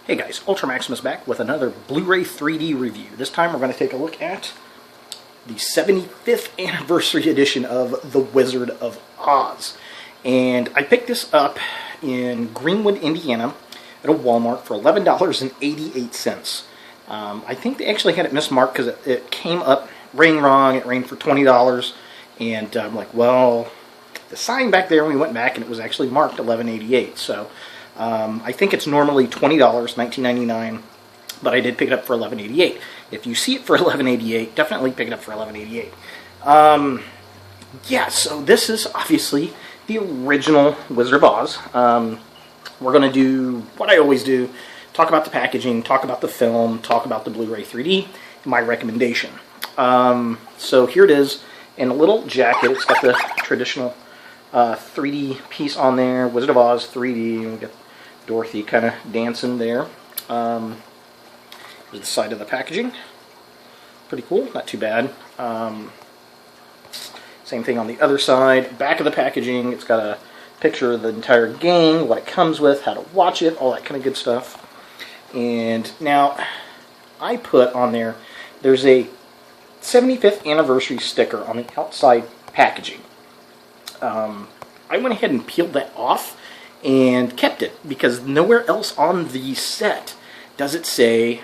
Hey guys, Ultra Maximus back with another Blu-ray 3D review. This time we're going to take a look at the 75th anniversary edition of The Wizard of Oz. And I picked this up in Greenwood, Indiana at a Walmart for $11.88. I think they actually had it mismarked because it came up rang wrong. It rang for $20. And I'm like, well, the sign back there, we went back and it was actually marked $11.88. So I think it's normally $20, $19.99, but I did pick it up for $11.88. If you see it for $11.88, definitely pick it up for $11.88. Yeah, so this is obviously the original Wizard of Oz. We're going to do what I always do, talk about the packaging, talk about the film, talk about the Blu-ray 3D, my recommendation. So here it is in a little jacket. It's got the traditional 3D piece on there, Wizard of Oz 3D, and we got Dorothy kind of dancing there. Here's the side of the packaging. Pretty cool, not too bad. Same thing on the other side. Back of the packaging, it's got a picture of the entire gang, what it comes with, how to watch it, all that kind of good stuff. And now, I put on there, there's a 75th anniversary sticker on the outside packaging. I went ahead and peeled that off and kept it because nowhere else on the set does it say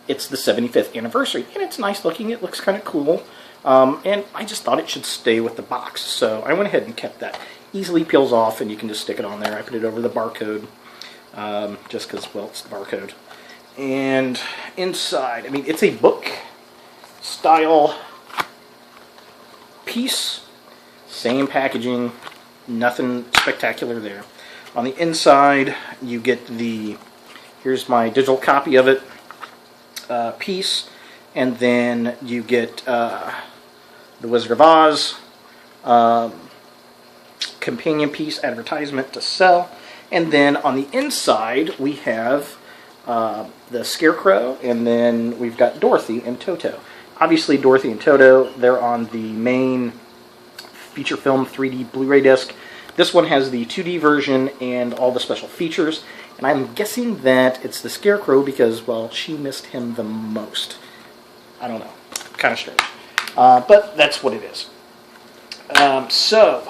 it's the 75th anniversary. And it's nice looking, it looks kind of cool, and I just thought it should stay with the box, so I went ahead and kept that. Easily peels off and you can just stick it on there. I put it over the barcode just because, well, it's the barcode. And inside, I mean, it's a book style piece, same packaging, nothing spectacular there. On the inside, you get the, here's my digital copy of it, piece, and then you get the Wizard of Oz companion piece, advertisement to sell, and then on the inside we have the Scarecrow, and then we've got Dorothy and Toto. Obviously Dorothy and Toto, they're on the main feature film 3D Blu-ray disc. This one has the 2D version and all the special features, and I'm guessing that it's the Scarecrow because, well, she missed him the most. I don't know. Kind of strange. But that's what it is. So,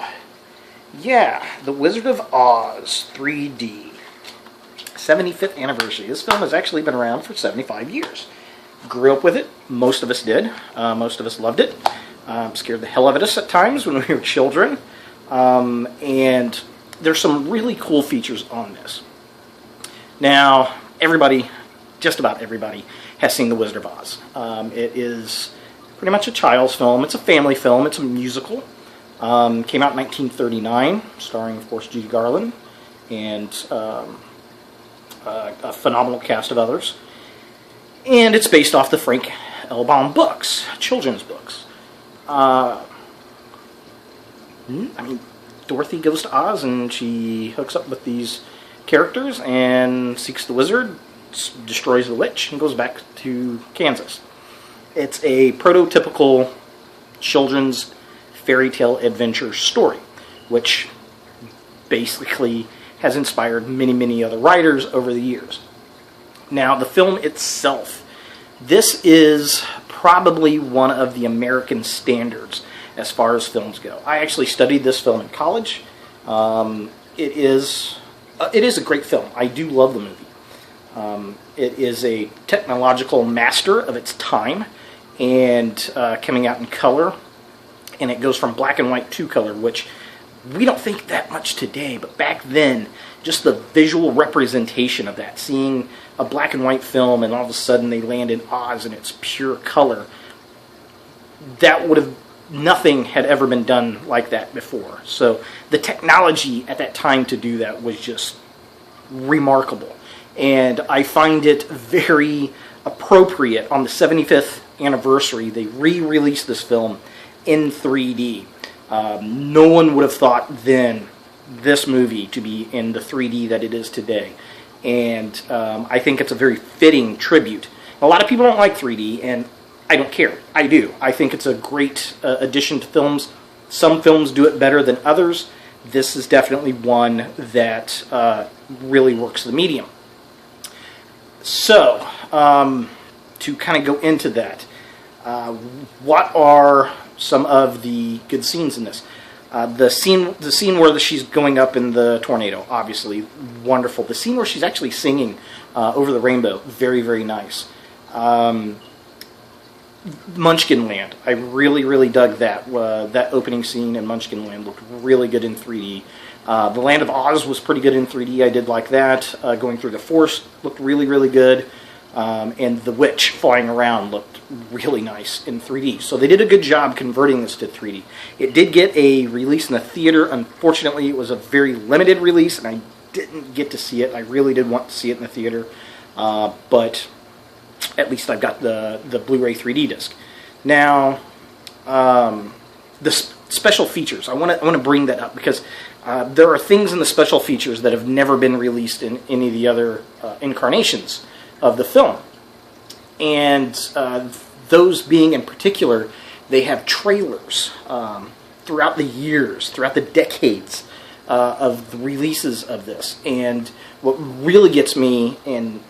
yeah, The Wizard of Oz 3D. 75th anniversary. This film has actually been around for 75 years. Grew up with it. Most of us did. Most of us loved it. Scared the hell out of us at times when we were children. And there's some really cool features on this. Now, everybody, just about everybody, has seen The Wizard of Oz. It is pretty much a child's film. It's a family film. It's a musical. Came out in 1939, starring, of course, Judy Garland and a phenomenal cast of others. And it's based off the Frank L. Baum books, children's books. I mean, Dorothy goes to Oz and she hooks up with these characters and seeks the wizard, destroys the witch, and goes back to Kansas. It's a prototypical children's fairy tale adventure story, which basically has inspired many, many other writers over the years. Now, the film itself, this is probably one of the American standards as far as films go. I actually studied this film in college. It is a great film. I do love the movie. It is a technological master of its time, and coming out in color, and it goes from black and white to color, which we don't think that much today, but back then, just the visual representation of that, seeing a black and white film and all of a sudden they land in Oz and it's pure color, that would have, nothing had ever been done like that before. So the technology at that time to do that was just remarkable. And I find it very appropriate on the 75th anniversary, they re-released this film in 3D. No one would have thought then this movie to be in the 3D that it is today. And I think it's a very fitting tribute. A lot of people don't like 3D, and I don't care. I do. I think it's a great addition to films. Some films do it better than others. This is definitely one that really works the medium. So, to kind of go into that, what are some of the good scenes in this? The scene where she's going up in the tornado, obviously wonderful. The scene where she's actually singing over the rainbow, very, very nice. Munchkin Land, I really, really dug that. That opening scene in Munchkin Land looked really good in 3D. The Land of Oz was pretty good in 3D. I did like that. Going through the forest looked really, really good. And the witch flying around looked really nice in 3D. So they did a good job converting this to 3D. It did get a release in the theater. Unfortunately, it was a very limited release, and I didn't get to see it. I really did want to see it in the theater. But at least I've got the Blu-ray 3D disc. Now, the special features. I want to bring that up because there are things in the special features that have never been released in any of the other incarnations of the film. And those being in particular, they have trailers throughout the years, throughout the decades of the releases of this. And what really gets me and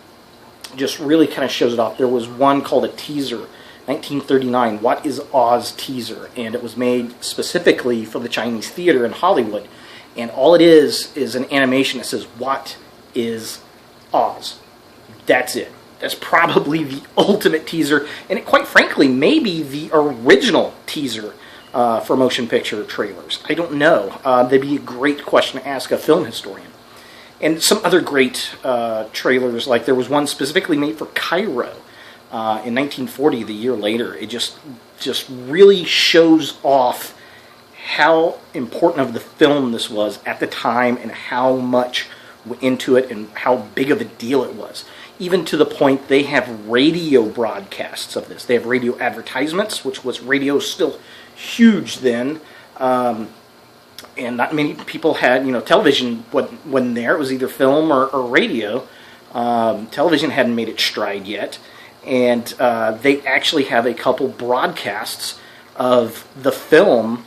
just really kind of shows it off, there was one called a teaser, 1939, What is Oz teaser, and it was made specifically for the Chinese theater in Hollywood. And all it is an animation that says, "What is Oz?" That's it. That's probably the ultimate teaser, and it, quite frankly, maybe the original teaser for motion picture trailers. I don't know. That'd be a great question to ask a film historian. And some other great trailers, like there was one specifically made for Cairo in 1940, the year later. It just really shows off how important of the film this was at the time and how much went into it and how big of a deal it was. Even to the point they have radio broadcasts of this. They have radio advertisements, which was radio still huge then. And not many people had, television wasn't there. It was either film or radio. Television hadn't made its stride yet. And they actually have a couple broadcasts of the film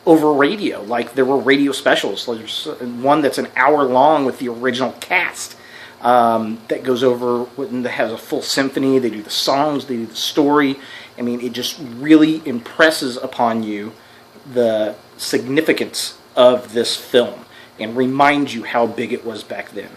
over radio. Like there were radio specials. There's one that's an hour long with the original cast that goes over and that has a full symphony. They do the songs, they do the story. I mean, it just really impresses upon you the significance of this film and reminds you how big it was back then.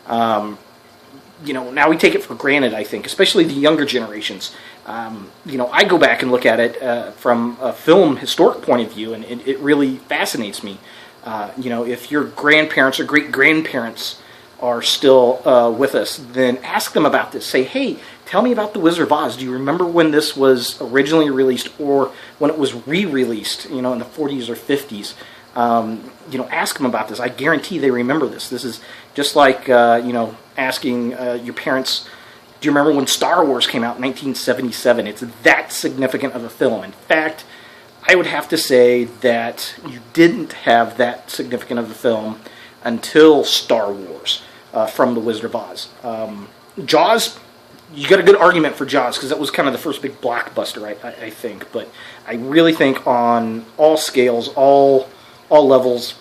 Now we take it for granted, I think, especially the younger generations. I go back and look at it from a film historic point of view, and it really fascinates me. If your grandparents or great-grandparents are still with us, then ask them about this. Say, hey, tell me about The Wizard of Oz. Do you remember when this was originally released or when it was re-released, in the 40s or 50s? Ask them about this. I guarantee they remember this. This is just like, asking your parents, do you remember when Star Wars came out in 1977? It's that significant of a film. In fact, I would have to say that you didn't have that significant of a film until Star Wars from The Wizard of Oz. Jaws, you got a good argument for Jaws because that was kind of the first big blockbuster, I think. But I really think on all scales, all levels,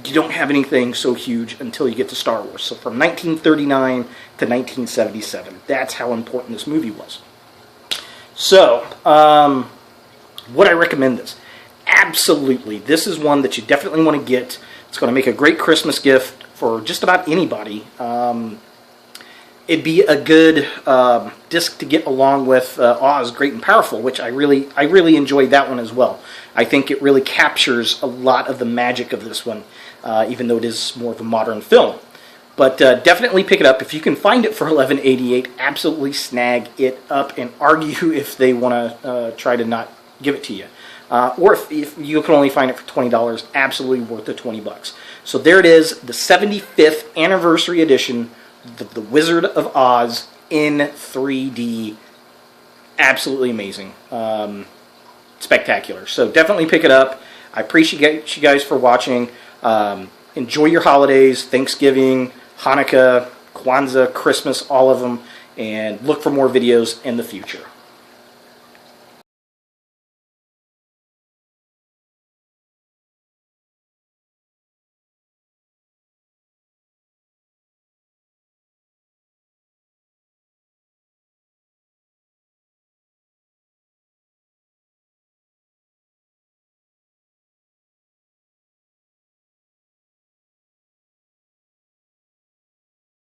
you don't have anything so huge until you get to Star Wars. So from 1939 to 1977, that's how important this movie was. So, would I recommend this? Absolutely. This is one that you definitely want to get. It's going to make a great Christmas gift for just about anybody. It'd be a good disc to get along with Oz, Great and Powerful, which I really enjoyed that one as well. I think it really captures a lot of the magic of this one, even though it is more of a modern film. But definitely pick it up. If you can find it for $11.88, absolutely snag it up and argue if they want to try to not give it to you. Or if you can only find it for $20, absolutely worth the $20. So there it is, the 75th anniversary edition, The Wizard of Oz in 3D. Absolutely amazing. Spectacular. So definitely pick it up. I appreciate you guys for watching. Enjoy your holidays, Thanksgiving, Hanukkah, Kwanzaa, Christmas, all of them, and look for more videos in the future.